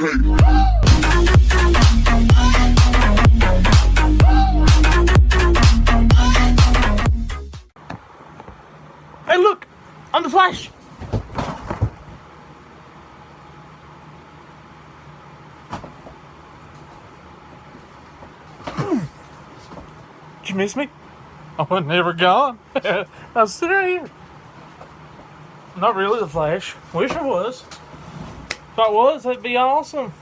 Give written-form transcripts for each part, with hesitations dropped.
Hey, look! I'm the Flash! Did you miss me? I was never gone. I'm still right here. Not really the Flash. Wish I was. If I was, that'd be awesome.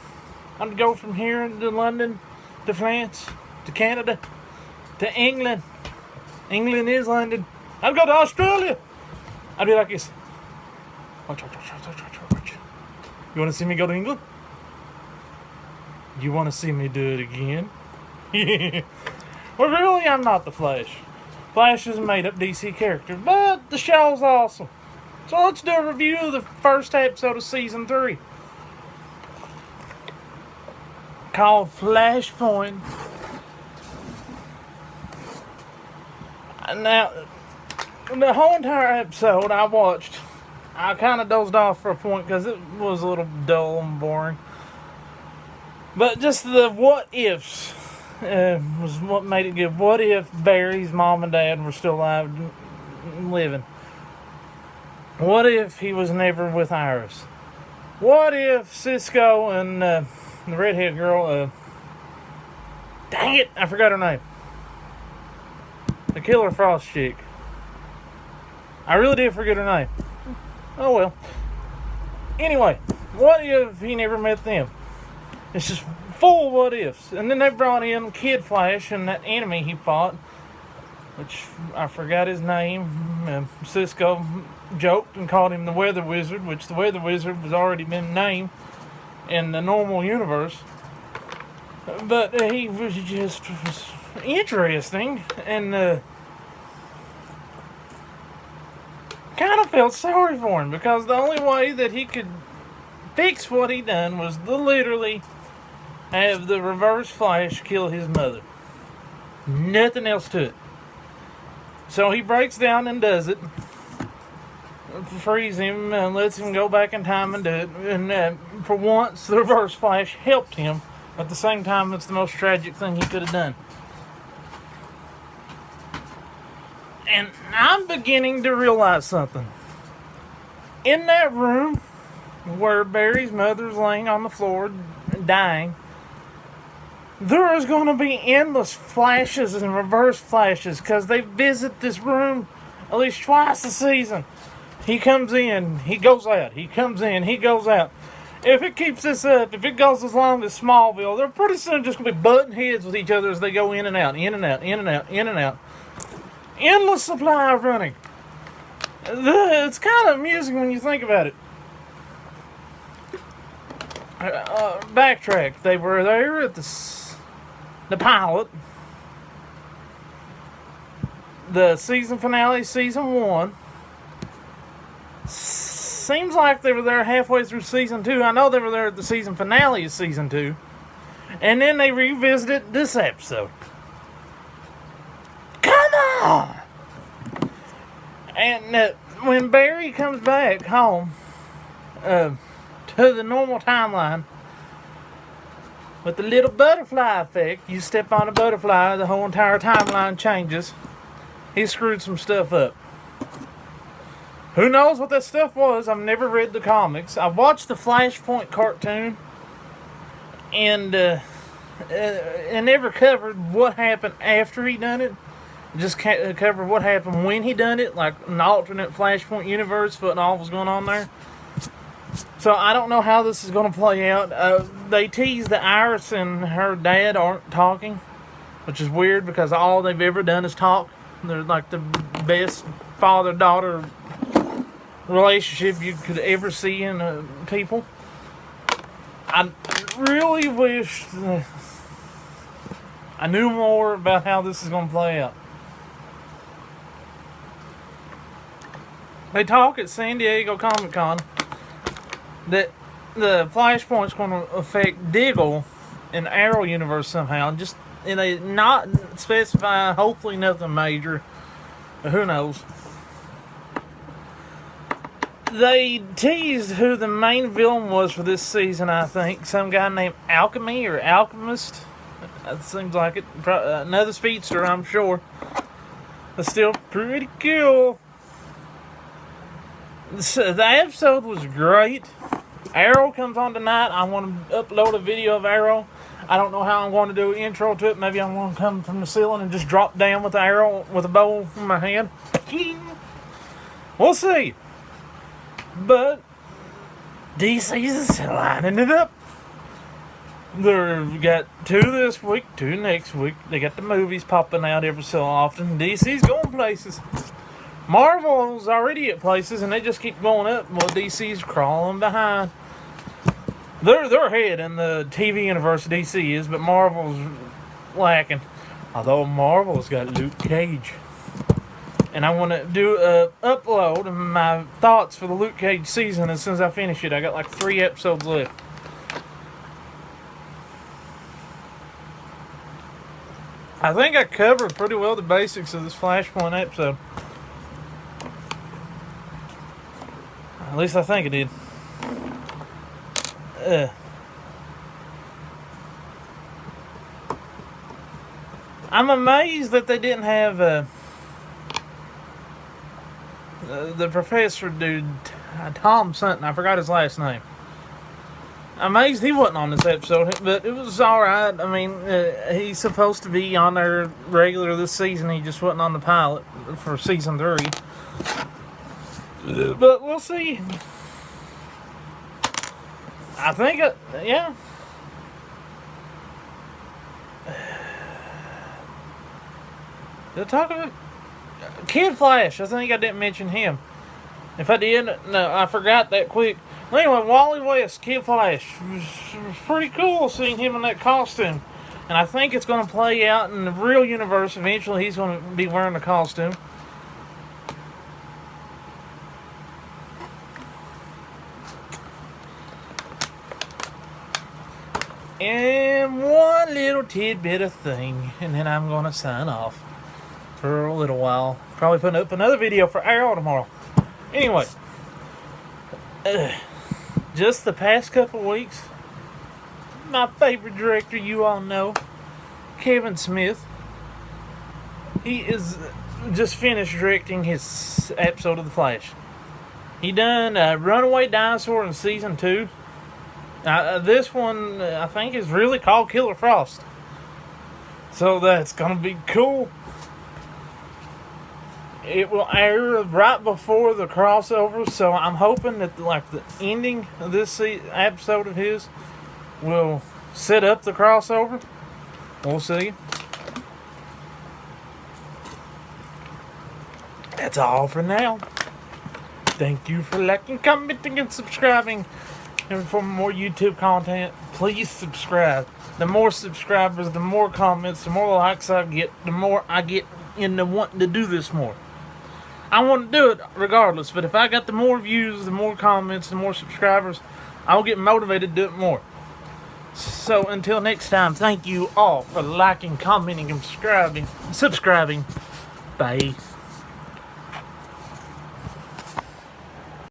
I'd go from here to London, to France, to Canada, to England. England is London. I'd go to Australia. I'd be like this. Watch. You want to see me go to England? You want to see me do it again? Well, really, I'm not the Flash. Flash is a made-up DC character, but the show's awesome. So let's do a review of the first episode of Season 3. Called Flashpoint. Now, the whole entire episode I watched, I kind of dozed off for a point because it was a little dull and boring. But just the what ifs was what made it good. What if Barry's mom and dad were still alive and living? What if he was never with Iris? What if Cisco and the redhead girl, dang it, I forgot her name. The Killer Frost chick. I really did forget her name. Oh well. Anyway, what if he never met them? It's just full of what ifs. And then they brought in Kid Flash and that enemy he fought, which I forgot his name. Cisco joked and called him the Weather Wizard, which the Weather Wizard has already been named in the normal universe. But he was just interesting and kind of felt sorry for him because the only way that he could fix what he done was to literally have the Reverse Flash kill his mother. Nothing else to it. So he breaks down and does it, frees him and lets him go back in time and do it. And for once, the Reverse Flash helped him. At the same time, it's the most tragic thing he could have done. And I'm beginning to realize something. In that room where Barry's mother's laying on the floor dying, there is going to be endless flashes and reverse flashes because they visit this room at least twice a season. He comes in, he goes out. He comes in, he goes out. If it keeps this up, if it goes as long as Smallville, they're pretty soon just going to be butting heads with each other as they go in and out, in and out, in and out, in and out. Endless supply of running. It's kind of amusing when you think about it. Backtrack. They were there at the pilot. The season finale, season 1. Seems like they were there halfway through season 2. I know they were there at the season finale of season 2. And then they revisited this episode. Come on! And when Barry comes back home to the normal timeline, with the little butterfly effect, you step on a butterfly, the whole entire timeline changes. He screwed some stuff up. Who knows what that stuff was? I've never read the comics. I watched the Flashpoint cartoon and never covered what happened after he done it. Just covered what happened when he done it, like an alternate Flashpoint universe, what all was going on there. So I don't know how this is going to play out. They tease that Iris and her dad aren't talking, which is weird because all they've ever done is talk. They're like the best father-daughter relationship you could ever see in people. I really wish I knew more about how this is going to play out. They talk at San Diego Comic-Con that the Flashpoint's going to affect Diggle in the Arrow universe somehow. Just and they not specify, hopefully nothing major, but who knows. They teased who the main villain was for this season, I think. Some guy named Alchemy or Alchemist. That seems like it. Another speedster, I'm sure. But still pretty cool. So the episode was great. Arrow comes on tonight. I want to upload a video of Arrow. I don't know how I'm going to do an intro to it. Maybe I'm going to come from the ceiling and just drop down with the arrow with a bow in my hand. We'll see. But DC's lining it up. They've got 2 this week, 2 next week. They got the movies popping out every so often. DC's going places. Marvel's already at places, and they just keep going up. Well, DC's crawling behind. They're ahead in the TV universe. DC is, but Marvel's lacking. Although Marvel's got Luke Cage. And I want to do a upload of my thoughts for the Luke Cage season as soon as I finish it. I got like 3 episodes left. I think I covered pretty well the basics of this Flashpoint episode. At least I think I did. I'm amazed that they didn't have the professor dude, Tom something. I forgot his last name. I'm amazed he wasn't on this episode, but it was alright. I mean, he's supposed to be on there regular this season. He just wasn't on the pilot for season 3. But we'll see. I think, yeah. Did I talk about Kid Flash? I think I didn't mention him. If I did, no, I forgot that quick. Anyway, Wally West, Kid Flash. It was pretty cool seeing him in that costume. And I think it's going to play out in the real universe. Eventually, he's going to be wearing the costume. And one little tidbit of thing, and then I'm going to sign off for a little while. Probably putting up another video for Arrow tomorrow. Anyway, just the past couple weeks, my favorite director, you all know, Kevin Smith, he is just finished directing his episode of The Flash. He done Runaway Dinosaur in season 2. This one, I think, is really called Killer Frost. So that's going to be cool. It will air right before the crossover, so I'm hoping that the ending of this episode of his will set up the crossover. We'll see. That's all for now. Thank you for liking, commenting, and subscribing. And for more YouTube content, please subscribe. The more subscribers, the more comments, the more likes I get, the more I get into wanting to do this more. I want to do it regardless, but if I got the more views, the more comments, the more subscribers, I'll get motivated to do it more. So until next time, thank you all for liking, commenting, and subscribing. Bye.